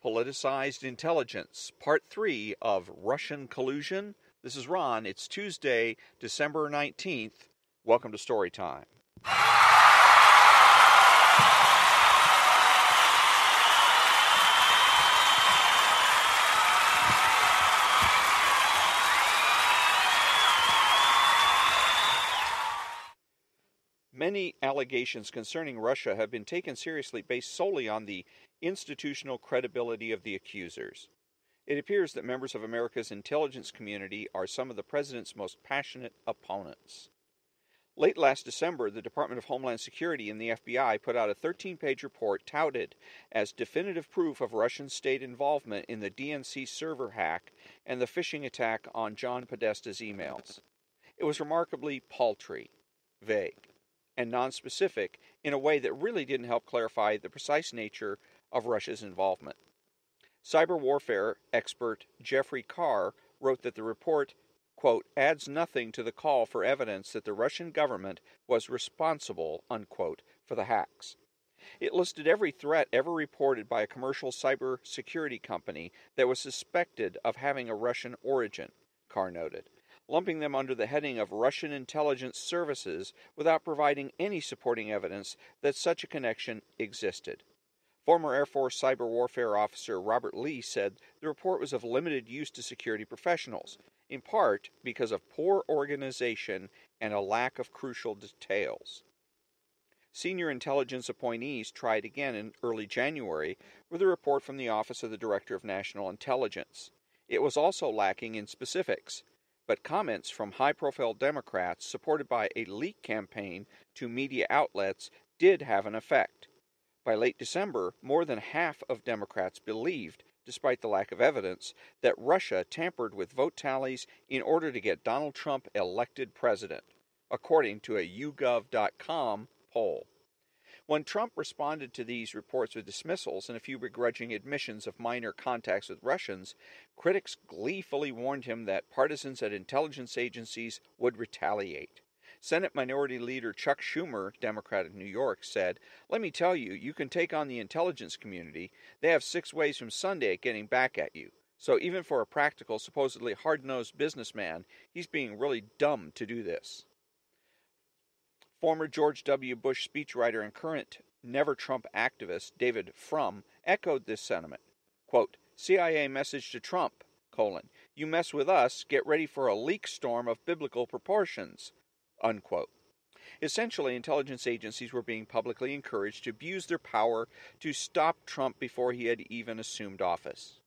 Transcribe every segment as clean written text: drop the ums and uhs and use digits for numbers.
Politicized Intelligence, Part 3 of Russian Collusion. This is Ron. It's Tuesday, December 19th. Welcome to Storytime. Many allegations concerning Russia have been taken seriously based solely on the institutional credibility of the accusers. It appears that members of America's intelligence community are some of the president's most passionate opponents. Late last December, the Department of Homeland Security and the FBI put out a 13-page report touted as definitive proof of Russian state involvement in the DNC server hack and the phishing attack on John Podesta's emails. It was remarkably paltry, vague, and nonspecific in a way that really didn't help clarify the precise nature of Russia's involvement. Cyber warfare expert Jeffrey Carr wrote that the report, quote, adds nothing to the call for evidence that the Russian government was responsible, unquote, for the hacks. It listed every threat ever reported by a commercial cyber security company that was suspected of having a Russian origin, Carr noted, lumping them under the heading of Russian intelligence services without providing any supporting evidence that such a connection existed. Former Air Force cyber warfare officer Robert Lee said the report was of limited use to security professionals, in part because of poor organization and a lack of crucial details. Senior intelligence appointees tried again in early January with a report from the Office of the Director of National Intelligence. It was also lacking in specifics, but comments from high-profile Democrats supported by a leak campaign to media outlets did have an effect. By late December, more than half of Democrats believed, despite the lack of evidence, that Russia tampered with vote tallies in order to get Donald Trump elected president, according to a YouGov.com poll. When Trump responded to these reports with dismissals and a few begrudging admissions of minor contacts with Russians, critics gleefully warned him that partisans at intelligence agencies would retaliate. Senate Minority Leader Chuck Schumer, Democrat of New York, said, "Let me tell you, you can take on the intelligence community. They have 6 ways from Sunday at getting back at you. So even for a practical, supposedly hard-nosed businessman, he's being really dumb to do this." Former George W. Bush speechwriter and current Never Trump activist David Frum echoed this sentiment. Quote, CIA message to Trump, you mess with us, get ready for a leak storm of biblical proportions, unquote. Essentially, intelligence agencies were being publicly encouraged to abuse their power to stop Trump before he had even assumed office.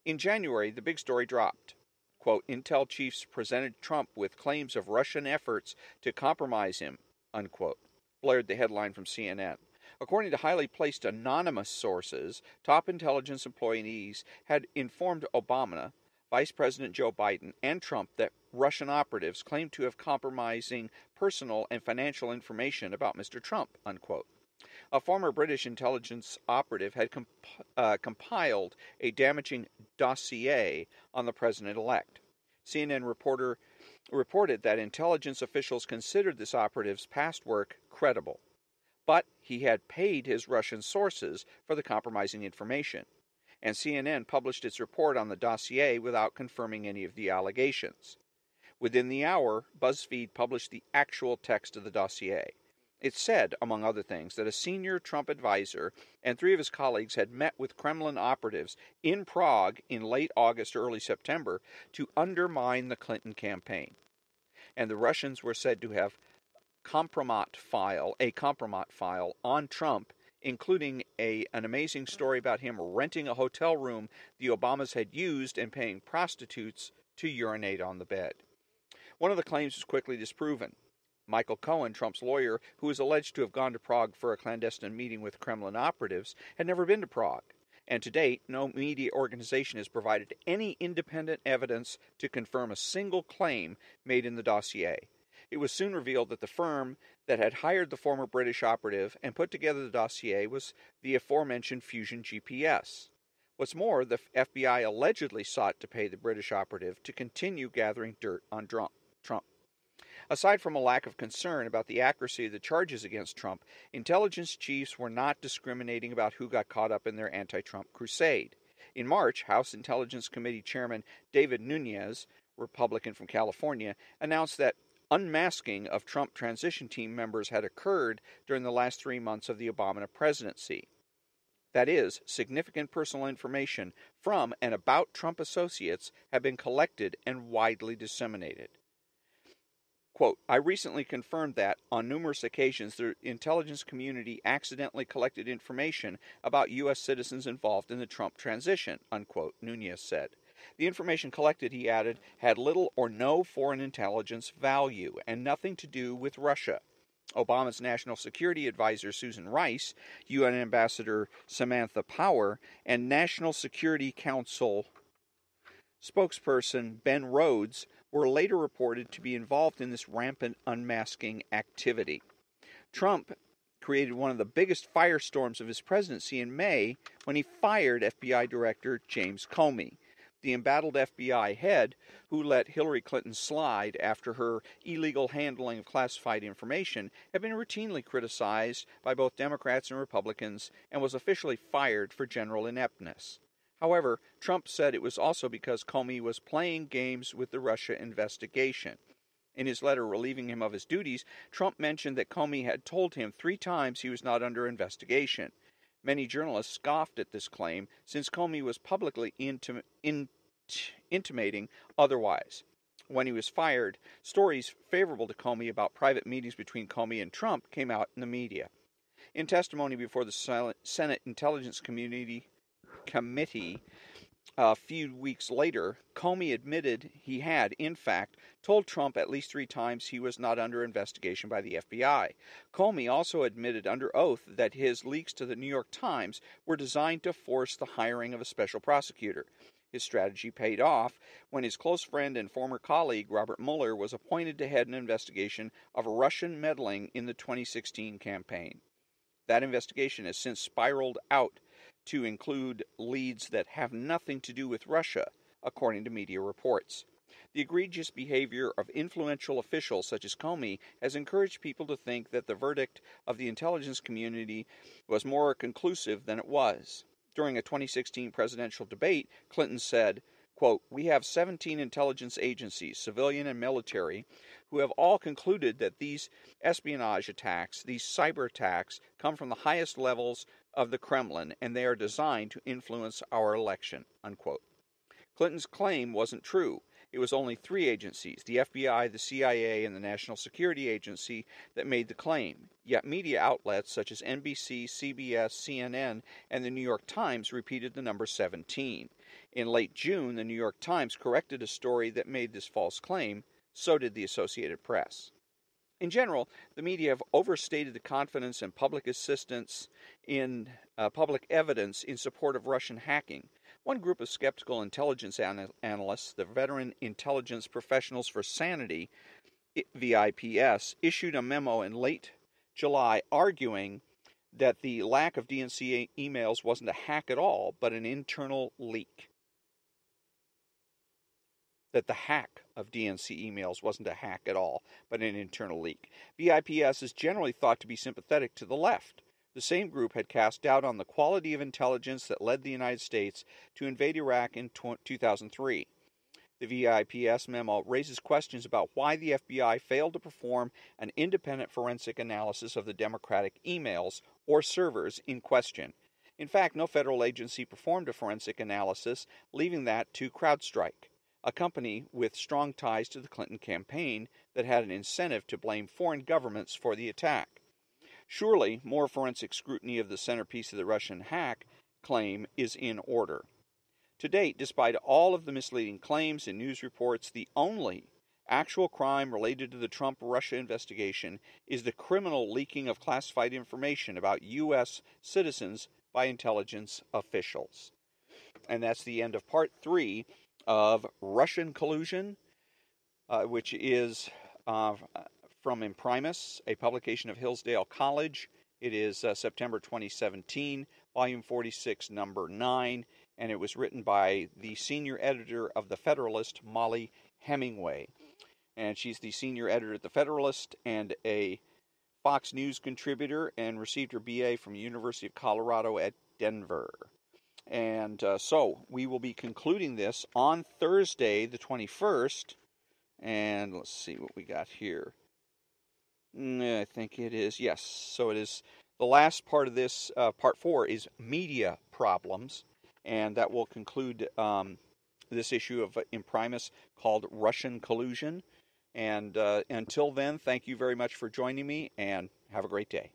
In January, the big story dropped. Quote, Intel chiefs presented Trump with claims of Russian efforts to compromise him, unquote, blared the headline from CNN. According to highly placed anonymous sources, top intelligence employees had informed Obama, Vice President Joe Biden, and Trump that Russian operatives claimed to have compromising personal and financial information about Mr. Trump, unquote. A former British intelligence operative had compiled a damaging dossier on the president-elect. CNN reported that intelligence officials considered this operative's past work credible, but he had paid his Russian sources for the compromising information, and CNN published its report on the dossier without confirming any of the allegations. Within the hour, BuzzFeed published the actual text of the dossier. It said, among other things, that a senior Trump advisor and 3 of his colleagues had met with Kremlin operatives in Prague in late August or early September to undermine the Clinton campaign. And the Russians were said to have a compromat file on Trump, including an amazing story about him renting a hotel room the Obamas had used and paying prostitutes to urinate on the bed. One of the claims was quickly disproven. Michael Cohen, Trump's lawyer, who is alleged to have gone to Prague for a clandestine meeting with Kremlin operatives, had never been to Prague, and to date, no media organization has provided any independent evidence to confirm a single claim made in the dossier. It was soon revealed that the firm that had hired the former British operative and put together the dossier was the aforementioned Fusion GPS. What's more, the FBI allegedly sought to pay the British operative to continue gathering dirt on Trump. Aside from a lack of concern about the accuracy of the charges against Trump, intelligence chiefs were not discriminating about who got caught up in their anti-Trump crusade. In March, House Intelligence Committee Chairman David Nunes, Republican from California, announced that unmasking of Trump transition team members had occurred during the last 3 months of the Obama presidency. That is, significant personal information from and about Trump associates have been collected and widely disseminated. Quote, I recently confirmed that, on numerous occasions, the intelligence community accidentally collected information about U.S. citizens involved in the Trump transition, unquote, Nunes said. The information collected, he added, had little or no foreign intelligence value and nothing to do with Russia. Obama's National Security Advisor Susan Rice, UN Ambassador Samantha Power, and National Security Council spokesperson Ben Rhodes were later reported to be involved in this rampant unmasking activity. Trump created one of the biggest firestorms of his presidency in May when he fired FBI Director James Comey. The embattled FBI head, who let Hillary Clinton slide after her illegal handling of classified information, had been routinely criticized by both Democrats and Republicans and was officially fired for general ineptness. However, Trump said it was also because Comey was playing games with the Russia investigation. In his letter relieving him of his duties, Trump mentioned that Comey had told him 3 times he was not under investigation. Many journalists scoffed at this claim, since Comey was publicly intimating otherwise. When he was fired, stories favorable to Comey about private meetings between Comey and Trump came out in the media. In testimony before the Senate Intelligence Committee a few weeks later, Comey admitted he had, in fact, told Trump at least 3 times he was not under investigation by the FBI. Comey also admitted under oath that his leaks to the New York Times were designed to force the hiring of a special prosecutor. His strategy paid off when his close friend and former colleague Robert Mueller was appointed to head an investigation of Russian meddling in the 2016 campaign. That investigation has since spiraled out to include leads that have nothing to do with Russia, according to media reports. The egregious behavior of influential officials such as Comey has encouraged people to think that the verdict of the intelligence community was more conclusive than it was. During a 2016 presidential debate, Clinton said, quote, we have 17 intelligence agencies, civilian and military, who have all concluded that these espionage attacks, these cyber attacks, come from the highest levels of the Kremlin, and they are designed to influence our election, unquote. Clinton's claim wasn't true. It was only 3 agencies, the FBI, the CIA, and the National Security Agency, that made the claim. Yet media outlets such as NBC, CBS, CNN, and the New York Times repeated the number 17. In late June, the New York Times corrected a story that made this false claim. So did the Associated Press. In general, the media have overstated the confidence and public assistance in public evidence in support of Russian hacking. One group of skeptical intelligence analysts, the Veteran Intelligence Professionals for Sanity, VIPS, issued a memo in late July arguing that the lack of DNC emails wasn't a hack at all, but an internal leak. That the hack of DNC emails wasn't a hack at all, but an internal leak. VIPS is generally thought to be sympathetic to the left. The same group had cast doubt on the quality of intelligence that led the United States to invade Iraq in 2003. The VIPS memo raises questions about why the FBI failed to perform an independent forensic analysis of the Democratic emails or servers in question. In fact, no federal agency performed a forensic analysis, leaving that to CrowdStrike, a company with strong ties to the Clinton campaign that had an incentive to blame foreign governments for the attack. Surely, more forensic scrutiny of the centerpiece of the Russian hack claim is in order. To date, despite all of the misleading claims and news reports, the only actual crime related to the Trump-Russia investigation is the criminal leaking of classified information about U.S. citizens by intelligence officials. And that's the end of Part 3 of Russian Collusion, which is from Imprimis, a publication of Hillsdale College. It is September 2017, Volume 46, Number 9, and it was written by the senior editor of The Federalist, Molly Hemingway. and she's the senior editor at The Federalist and a Fox News contributor, and received her BA from the University of Colorado at Denver. And so we will be concluding this on Thursday, the 21st. And let's see what we got here. I think it is, yes. So it is the last part of this, part 4, is media problems. And that will conclude this issue of Imprimis called Russian Collusion. And until then, thank you very much for joining me, and have a great day.